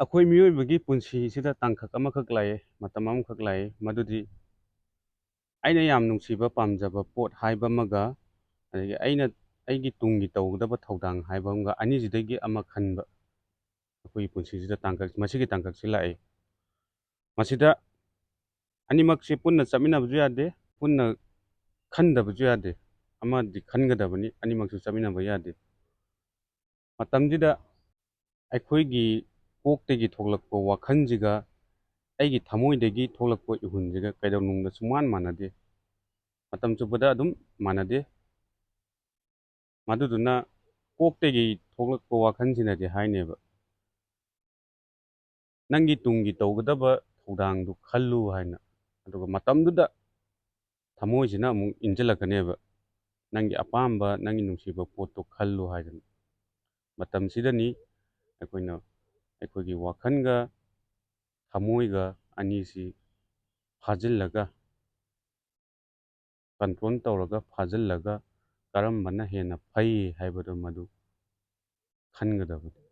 ꯑꯩꯈꯣꯏ ꯃꯤꯑꯣꯏꯕꯒꯤ ꯄꯨꯟꯁꯤꯁꯤꯗ ꯇꯥꯡꯀꯛ ꯑꯃꯈꯛ ꯂꯥꯛꯑꯦ, ꯃꯇꯝ ꯑꯃꯈꯛ ꯂꯥꯛꯑꯦ, ꯃꯗꯨꯗꯤ ꯑꯩꯅ ꯌꯥꯝ ꯅꯨꯡꯁꯤꯕ ꯄꯥꯝꯖꯕ ꯄꯣꯠ ꯍꯥꯏꯕ ꯑꯃꯒ, ꯑꯗꯒꯤ ꯑꯩꯒꯤ ꯇꯨꯡꯒꯤ ꯇꯧꯒꯗꯕ ꯊꯧꯗꯥꯡ ꯍꯥꯏꯕ ꯑꯃꯒ, ꯑꯅꯤꯁꯤꯗꯒꯤ ꯑꯃ ꯈꯟꯕ ꯑꯩꯈꯣꯏꯒꯤ ꯄꯨꯟꯁꯤꯁꯤꯗ ꯃꯁꯤꯒꯤ ꯇꯥꯡꯀꯛꯁꯤ ꯂꯥꯛꯏ꯫ ꯃꯁꯤꯗ ꯑꯅꯤꯃꯛꯁꯦ ꯄꯨꯟꯅ ꯆꯠꯃꯤꯟꯅꯕꯁꯨ ꯌꯥꯗꯦ, ꯄꯨꯟꯅ ꯈꯟꯗꯕꯁꯨ ꯌꯥꯗꯦ, ꯑꯃꯗꯤ ꯈꯟꯒꯗꯕꯅꯤ, ꯑꯅꯤꯃꯛꯁꯨ ꯆꯠꯃꯤꯟꯅꯕ ꯌꯥꯗꯦ꯫ ꯃꯇꯝꯁꯤꯗ ꯑꯩꯈꯣꯏꯒꯤ ꯀꯣꯛꯇꯒꯤ ꯊꯣꯛꯂꯛꯄ ꯋꯥꯈꯜꯁꯤꯒ ꯑꯩꯒꯤ ꯊꯃꯣꯏꯗꯒꯤ ꯊꯣꯛꯂꯛꯄ ꯏꯍꯨꯜꯁꯤꯒ ꯀꯩꯗꯧꯅꯨꯡꯗ ꯁꯨꯡꯃꯥꯟ ꯃꯥꯟꯅꯗꯦ, ꯃꯇꯝ ꯆꯨꯞꯄꯗ ꯑꯗꯨꯝ ꯃꯥꯟꯅꯗꯦ꯫ ꯃꯗꯨꯗꯨꯅ ꯀꯣꯛꯇꯒꯤ ꯊꯣꯛꯂꯛꯄ ꯋꯥꯈꯜꯁꯤꯅꯗꯤ ꯍꯥꯏꯅꯦꯕ, ꯅꯪꯒꯤ ꯇꯨꯡꯒꯤ ꯇꯧꯒꯗꯕ ꯊꯧꯗꯥꯡꯗꯨ ꯈꯜꯂꯨ ꯍꯥꯏꯅ꯫ ꯑꯗꯨꯒ ꯃꯇꯝꯗꯨꯗ ꯊꯃꯣꯏꯁꯤꯅ ꯑꯃꯨꯛ ꯏꯟꯁꯤꯜꯂꯛꯀꯅꯦꯕ, ꯅꯪꯒꯤ ꯑꯄꯥꯝꯕ, ꯅꯪꯒꯤ ꯅꯨꯡꯁꯤꯕ ꯄꯣꯠꯇꯨ ꯈꯜꯂꯨ ꯍꯥꯏꯗꯅ꯫ ꯃꯇꯝꯁꯤꯗꯅꯤ ꯑꯩꯈꯣꯏꯅ ꯑꯩꯈꯣꯏꯒꯤ ꯋꯥꯈꯜꯒ ꯊꯃꯣꯏꯒ ꯑꯅꯤꯁꯤ ꯐꯥꯖꯤꯜꯂꯒ, ꯀꯟꯇ꯭ꯔꯣꯜ ꯇꯧꯔꯒ ꯐꯥꯖꯤꯜꯂꯒ, ꯀꯔꯝꯕꯅ ꯍꯦꯟꯅ ꯐꯩ ꯍꯥꯏꯕꯗꯨ ꯃꯗꯨ ꯈꯟꯒꯗꯕꯅꯤ꯫